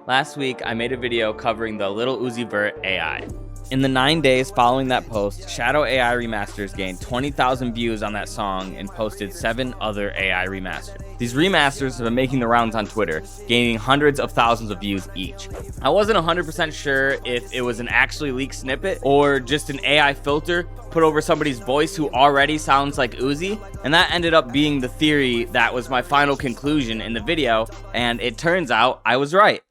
Last week, I made a video covering the Lil Uzi Vert A.I. In the 9 days following that post, Shadow AI Remasters gained 20,000 views on that song and posted 7 other AI remasters. These remasters have been making the rounds on Twitter, gaining hundreds of thousands of views each. I wasn't 100% sure if it was an actually leaked snippet or just an AI filter put over somebody's voice who already sounds like Uzi, and that ended up being the theory that was my final conclusion in the video, and it turns out I was right.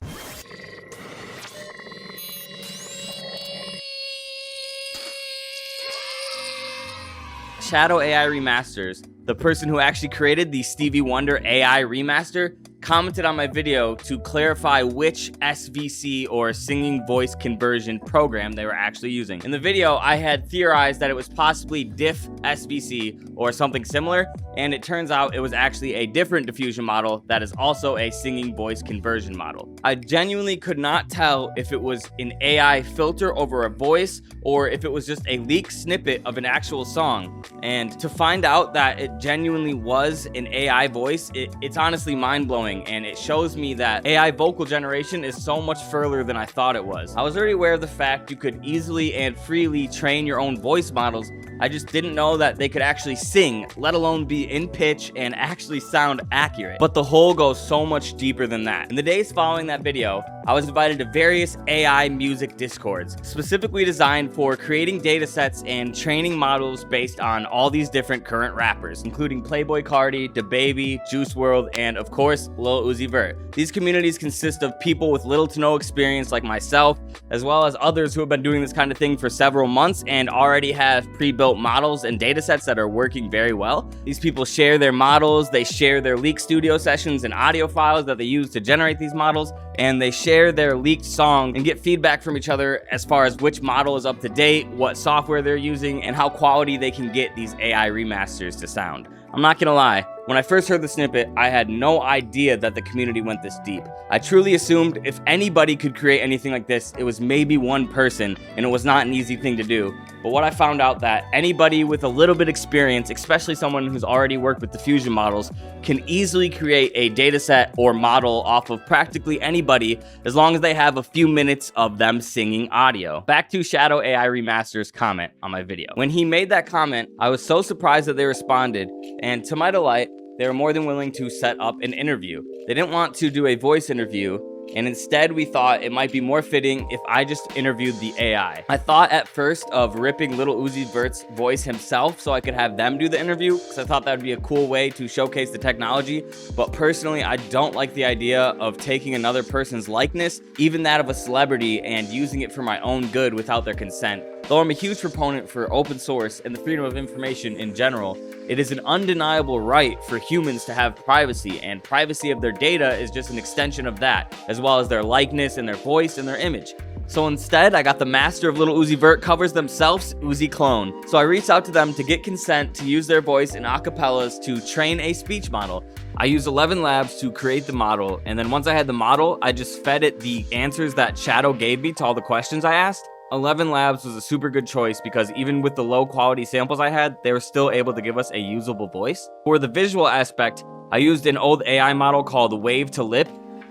Shadow AI Remasters, the person who actually created the Stevie Wonder AI remaster, commented on my video to clarify which SVC or singing voice conversion program they were actually using. In the video, I had theorized that it was possibly diff-SVC or something similar, and it turns out it was actually a different diffusion model that is also a singing voice conversion model. I genuinely could not tell if it was an AI filter over a voice or if it was just a leaked snippet of an actual song. And to find out that it genuinely was an AI voice, it's honestly mind-blowing, and it shows me that AI vocal generation is so much further than I thought it was. I was already aware of the fact you could easily and freely train your own voice models. I just didn't know that they could actually sing, let alone be in pitch and actually sound accurate. But the hole goes so much deeper than that. In the days following that video, I was invited to various AI music discords, specifically designed for creating datasets and training models based on all these different current rappers, including Playboi Carti, DaBaby, Juice WRLD, and of course, Lil Uzi Vert. These communities consist of people with little to no experience like myself, as well as others who have been doing this kind of thing for several months and already have pre-built models and datasets that are working very well. These people share their models, they share their leaked studio sessions and audio files that they use to generate these models, and they share their leaked song and get feedback from each other as far as which model is up to date, what software they're using, and how quality they can get these AI remasters to sound. I'm not gonna lie, when I first heard the snippet, I had no idea that the community went this deep. I truly assumed if anybody could create anything like this, it was maybe one person, and it was not an easy thing to do. But what I found out that anybody with a little bit experience, especially someone who's already worked with diffusion models, can easily create a dataset or model off of practically anybody as long as they have a few minutes of them singing audio. Back to Shadow AI Remaster's comment on my video. When he made that comment, I was so surprised that they responded, and to my delight, they were more than willing to set up an interview. They didn't want to do a voice interview, and instead we thought it might be more fitting if I just interviewed the AI. I thought at first of ripping Lil Uzi Vert's voice himself so I could have them do the interview, because I thought that would be a cool way to showcase the technology, but personally I don't like the idea of taking another person's likeness, even that of a celebrity, and using it for my own good without their consent. Though I'm a huge proponent for open source and the freedom of information in general, it is an undeniable right for humans to have privacy, and privacy of their data is just an extension of that, as well as their likeness and their voice and their image. So instead, I got the master of Lil Uzi Vert covers themselves, Uziclone. So I reached out to them to get consent to use their voice in acapellas to train a speech model. I used 11 labs to create the model, and then once I had the model, I just fed it the answers that Shadow gave me to all the questions I asked. 11 Labs was a super good choice because even with the low quality samples I had, they were still able to give us a usable voice. For the visual aspect, I used an old AI model called Wave to Lip.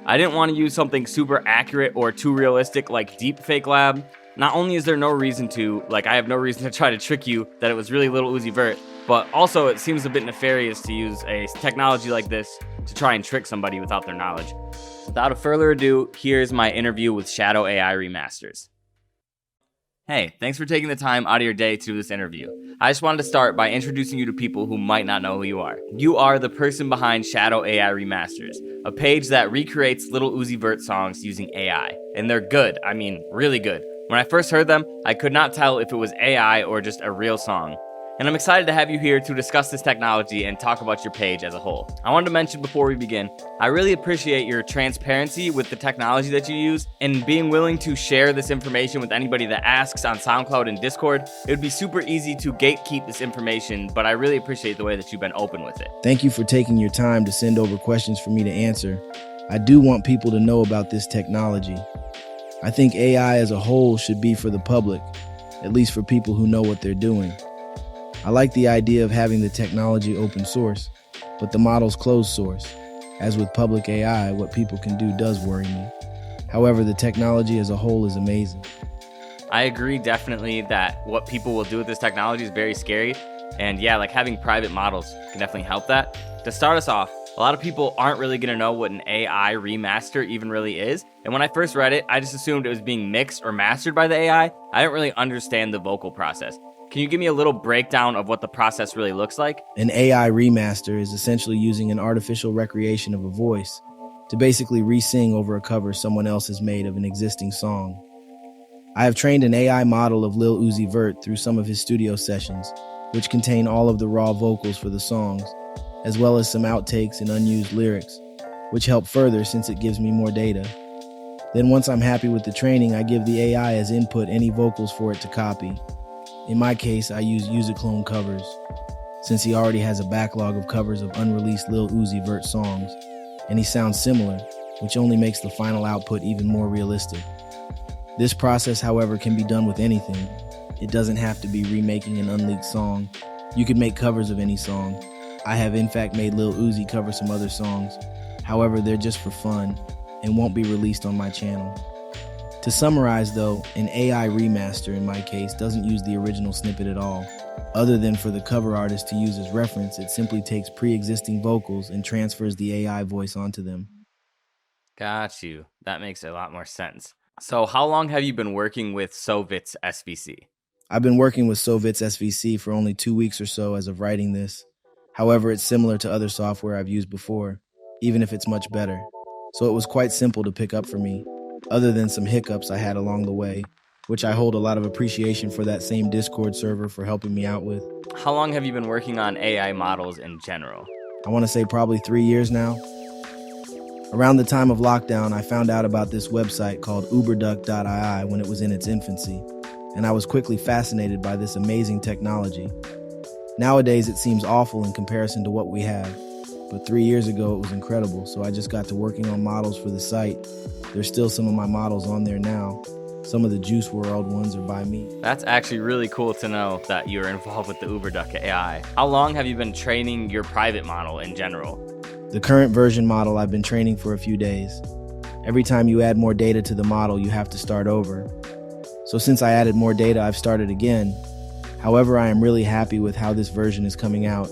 I didn't want to use something super accurate or too realistic like Deepfake Lab. Not only is there no reason to, I have no reason to try to trick you that it was really Lil Uzi Vert, but also it seems a bit nefarious to use a technology like this to try and trick somebody without their knowledge. Without further ado, here's my interview with Shadow AI Remasters. Hey, thanks for taking the time out of your day to do this interview. I just wanted to start by introducing you to people who might not know who you are. You are the person behind Shadow AI Remasters, a page that recreates Lil Uzi Vert songs using AI. And they're good, I mean really good. When I first heard them, I could not tell if it was AI or just a real song. And I'm excited to have you here to discuss this technology and talk about your page as a whole. I wanted to mention before we begin, I really appreciate your transparency with the technology that you use and being willing to share this information with anybody that asks on SoundCloud and Discord. It would be super easy to gatekeep this information, but I really appreciate the way that you've been open with it. Thank you for taking your time to send over questions for me to answer. I do want people to know about this technology. I think AI as a whole should be for the public, at least for people who know what they're doing. I like the idea of having the technology open source, but the model's closed source. As with public AI, what people can do does worry me. However, the technology as a whole is amazing. I agree definitely that what people will do with this technology is very scary. And yeah, like having private models can definitely help that. To start us off, a lot of people aren't really going to know what an AI remaster even really is. And when I first read it, I just assumed it was being mixed or mastered by the AI. I didn't really understand the vocal process. Can you give me a little breakdown of what the process really looks like? An AI remaster is essentially using an artificial recreation of a voice to basically re-sing over a cover someone else has made of an existing song. I have trained an AI model of Lil Uzi Vert through some of his studio sessions, which contain all of the raw vocals for the songs, as well as some outtakes and unused lyrics, which help further since it gives me more data. Then once I'm happy with the training, I give the AI as input any vocals for it to copy. In my case, I use Uziclone covers, since he already has a backlog of covers of unreleased Lil Uzi Vert songs, and he sounds similar, which only makes the final output even more realistic. This process, however, can be done with anything. It doesn't have to be remaking an unleaked song. You could make covers of any song. I have in fact made Lil Uzi cover some other songs. However, they're just for fun and won't be released on my channel. To summarize though, an AI remaster in my case doesn't use the original snippet at all. Other than for the cover artist to use as reference, it simply takes pre-existing vocals and transfers the AI voice onto them. Got you. That makes a lot more sense. So how long have you been working with So-Vits-SVC? I've been working with So-Vits-SVC for only 2 weeks or so as of writing this. However, it's similar to other software I've used before, even if it's much better. So it was quite simple to pick up for me, other than some hiccups I had along the way, which I hold a lot of appreciation for that same Discord server for helping me out with. How long have you been working on AI models in general? I want to say probably 3 years now. Around the time of lockdown, I found out about this website called Uberduck.ai when it was in its infancy, and I was quickly fascinated by this amazing technology. Nowadays, it seems awful in comparison to what we have, but 3 years ago, it was incredible, so I just got to working on models for the site. There's still some of my models on there now. Some of the Juice WRLD ones are by me. That's actually really cool to know that you're involved with the Uberduck AI. How long have you been training your private model in general? The current version model I've been training for a few days. Every time you add more data to the model, you have to start over. So since I added more data, I've started again. However, I am really happy with how this version is coming out.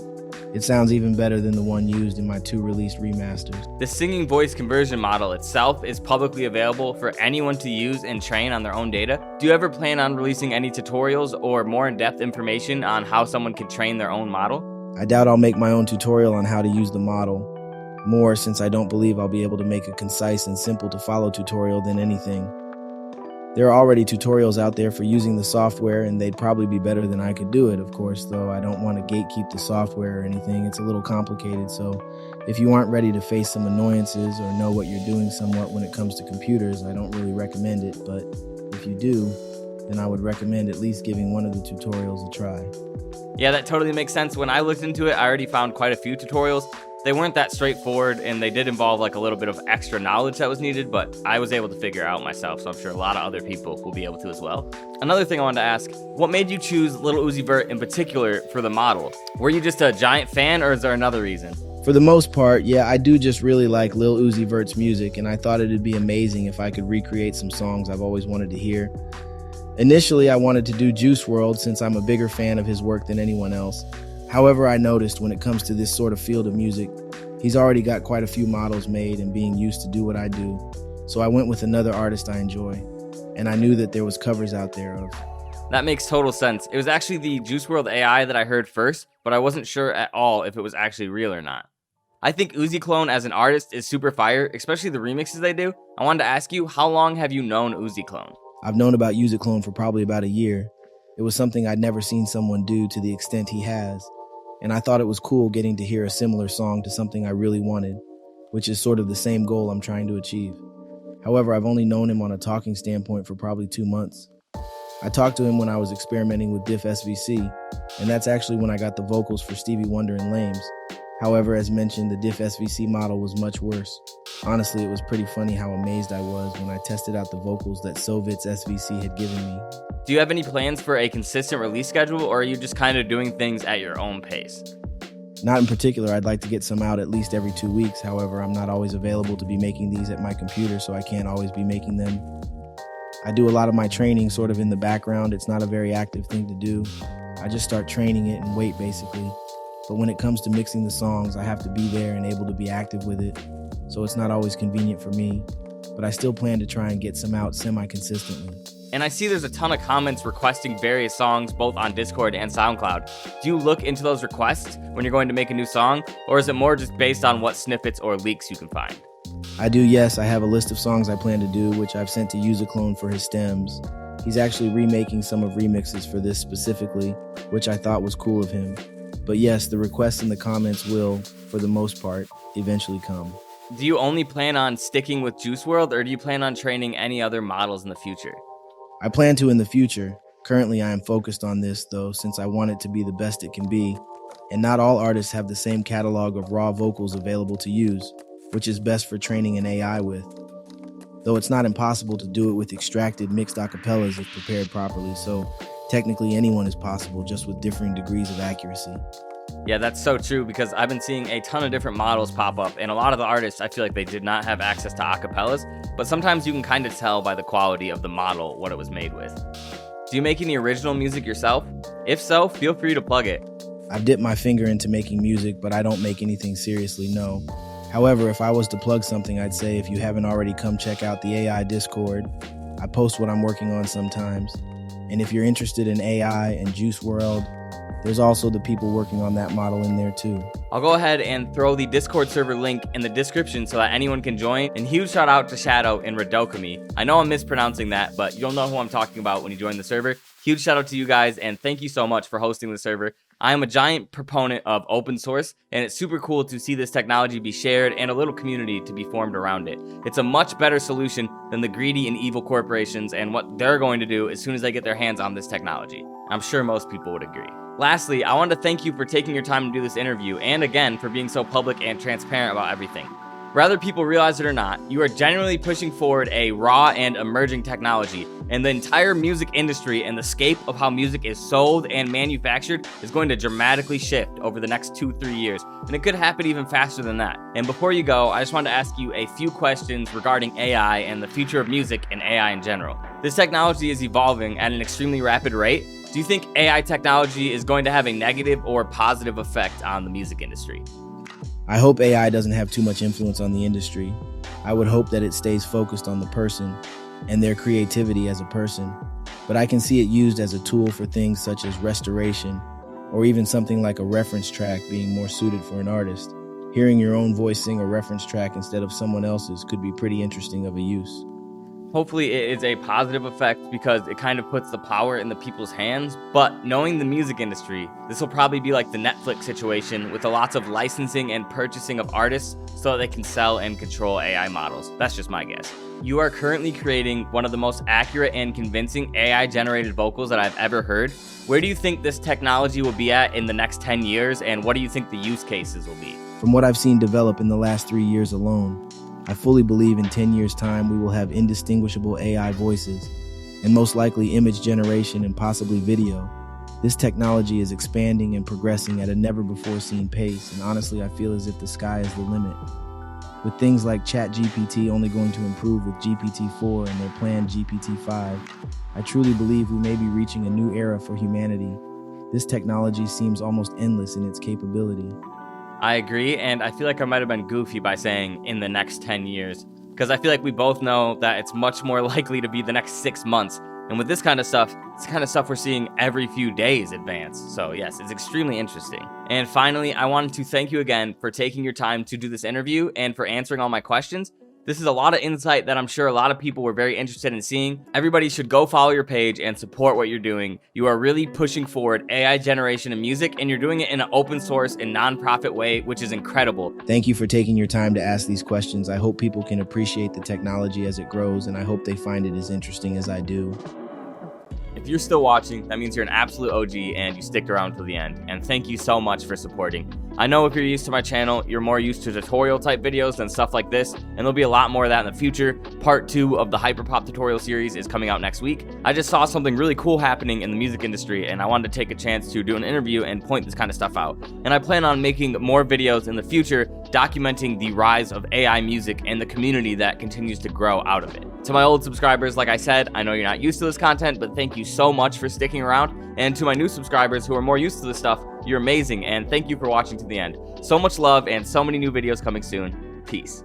It sounds even better than the one used in my 2 released remasters. The singing voice conversion model itself is publicly available for anyone to use and train on their own data. Do you ever plan on releasing any tutorials or more in-depth information on how someone can train their own model? I doubt I'll make my own tutorial on how to use the model. More since I don't believe I'll be able to make a concise and simple to follow tutorial than anything. There are already tutorials out there for using the software, and they'd probably be better than I could do it, of course, though I don't want to gatekeep the software or anything. It's a little complicated, so if you aren't ready to face some annoyances or know what you're doing somewhat when it comes to computers, I don't really recommend it, but if you do, then I would recommend at least giving one of the tutorials a try. Yeah, that totally makes sense. When I looked into it, I already found quite a few tutorials. They weren't that straightforward, and they did involve like a little bit of extra knowledge that was needed, but I was able to figure it out myself, so I'm sure a lot of other people will be able to as well. Another thing I wanted to ask, what made you choose Lil Uzi Vert in particular for the model? Were you just a giant fan, or is there another reason? For the most part, yeah, I do just really like Lil Uzi Vert's music, and I thought it'd be amazing if I could recreate some songs I've always wanted to hear. Initially, I wanted to do Juice WRLD since I'm a bigger fan of his work than anyone else. However, I noticed when it comes to this sort of field of music, he's already got quite a few models made and being used to do what I do. So I went with another artist I enjoy, and I knew that there was covers out there of. That makes total sense. It was actually the Juice WRLD AI that I heard first, but I wasn't sure at all if it was actually real or not. I think Uziclone as an artist is super fire, especially the remixes they do. I wanted to ask you, how long have you known Uziclone? I've known about Uziclone for probably about a year. It was something I'd never seen someone do to the extent he has. And I thought it was cool getting to hear a similar song to something I really wanted, which is sort of the same goal I'm trying to achieve. However, I've only known him on a talking standpoint for probably 2 months. I talked to him when I was experimenting with github-SVC, and that's actually when I got the vocals for Stevie Wonder and Lames. However, as mentioned, the github-SVC model was much worse. Honestly, it was pretty funny how amazed I was when I tested out the vocals that So-Vits-SVC had given me. Do you have any plans for a consistent release schedule, or are you just kind of doing things at your own pace? Not in particular, I'd like to get some out at least every 2 weeks. However, I'm not always available to be making these at my computer, so I can't always be making them. I do a lot of my training sort of in the background. It's not a very active thing to do. I just start training it and wait, basically. But when it comes to mixing the songs, I have to be there and able to be active with it, so it's not always convenient for me. But I still plan to try and get some out semi-consistently. And I see there's a ton of comments requesting various songs both on Discord and SoundCloud. Do you look into those requests when you're going to make a new song, or is it more just based on what snippets or leaks you can find? I do, yes. I have a list of songs I plan to do, which I've sent to Uziclone for his stems. He's actually remaking some of remixes for this specifically, which I thought was cool of him. But yes, the requests in the comments will, for the most part, eventually come. Do you only plan on sticking with Juice WRLD, or do you plan on training any other models in the future? I plan to in the future. Currently, I am focused on this, though, since I want it to be the best it can be. And not all artists have the same catalog of raw vocals available to use, which is best for training an AI with. Though it's not impossible to do it with extracted mixed acapellas if prepared properly, so technically anyone is possible, just with differing degrees of accuracy. Yeah, that's so true, because I've been seeing a ton of different models pop up, and a lot of the artists, I feel like they did not have access to acapellas, but sometimes you can kind of tell by the quality of the model what it was made with. Do you make any original music yourself? If so, feel free to plug it. I've dipped my finger into making music, but I don't make anything seriously, no. However, if I was to plug something, I'd say if you haven't already, come check out the AI Discord. I post what I'm working on sometimes. And if you're interested in AI and Juice WRLD, there's also the people working on that model in there too. I'll go ahead and throw the Discord server link in the description so that anyone can join. And huge shout out to Shadow and Radokami. I know I'm mispronouncing that, but you'll know who I'm talking about when you join the server. Huge shout out to you guys, and thank you so much for hosting the server. I am a giant proponent of open source, and it's super cool to see this technology be shared and a little community to be formed around it. It's a much better solution than the greedy and evil corporations and what they're going to do as soon as they get their hands on this technology. I'm sure most people would agree. Lastly, I want to thank you for taking your time to do this interview, and again, for being so public and transparent about everything. Whether people realize it or not, you are genuinely pushing forward a raw and emerging technology, and the entire music industry and the scape of how music is sold and manufactured is going to dramatically shift over the next 2-3 years, and it could happen even faster than that. And before you go, I just wanted to ask you a few questions regarding AI and the future of music and AI in general. This technology is evolving at an extremely rapid rate. Do you think AI technology is going to have a negative or positive effect on the music industry? I hope AI doesn't have too much influence on the industry. I would hope that it stays focused on the person and their creativity as a person. But I can see it used as a tool for things such as restoration, or even something like a reference track being more suited for an artist. Hearing your own voice sing a reference track instead of someone else's could be pretty interesting of a use. Hopefully it is a positive effect, because it kind of puts the power in the people's hands. But knowing the music industry, this will probably be like the Netflix situation with lots of licensing and purchasing of artists so that they can sell and control AI models. That's just my guess. You are currently creating one of the most accurate and convincing AI-generated vocals that I've ever heard. Where do you think this technology will be at in the next 10 years, and what do you think the use cases will be? From what I've seen develop in the last 3 years alone, I fully believe in 10 years' time we will have indistinguishable AI voices, and most likely image generation and possibly video. This technology is expanding and progressing at a never-before-seen pace, and honestly I feel as if the sky is the limit. With things like ChatGPT only going to improve with GPT-4 and their planned GPT-5, I truly believe we may be reaching a new era for humanity. This technology seems almost endless in its capability. I agree, and I feel like I might have been goofy by saying in the next 10 years, because I feel like we both know that it's much more likely to be the next 6 months. And with this kind of stuff, it's the kind of stuff we're seeing every few days advance. So yes, it's extremely interesting. And finally, I wanted to thank you again for taking your time to do this interview and for answering all my questions. This is a lot of insight that I'm sure a lot of people were very interested in seeing. Everybody should go follow your page and support what you're doing. You are really pushing forward AI generation in music, and you're doing it in an open source and non-profit way, which is incredible. Thank you for taking your time to ask these questions. I hope people can appreciate the technology as it grows, and I hope they find it as interesting as I do. If you're still watching, that means you're an absolute OG and you sticked around till the end. And thank you so much for supporting. I know if you're used to my channel, you're more used to tutorial type videos than stuff like this, and there'll be a lot more of that in the future. Part 2 of the Hyperpop tutorial series is coming out next week. I just saw something really cool happening in the music industry, and I wanted to take a chance to do an interview and point this kind of stuff out. And I plan on making more videos in the future documenting the rise of AI music and the community that continues to grow out of it. To my old subscribers, like I said, I know you're not used to this content, but thank you so much for sticking around. And to my new subscribers who are more used to this stuff, you're amazing, and thank you for watching to the end. So much love and so many new videos coming soon. Peace.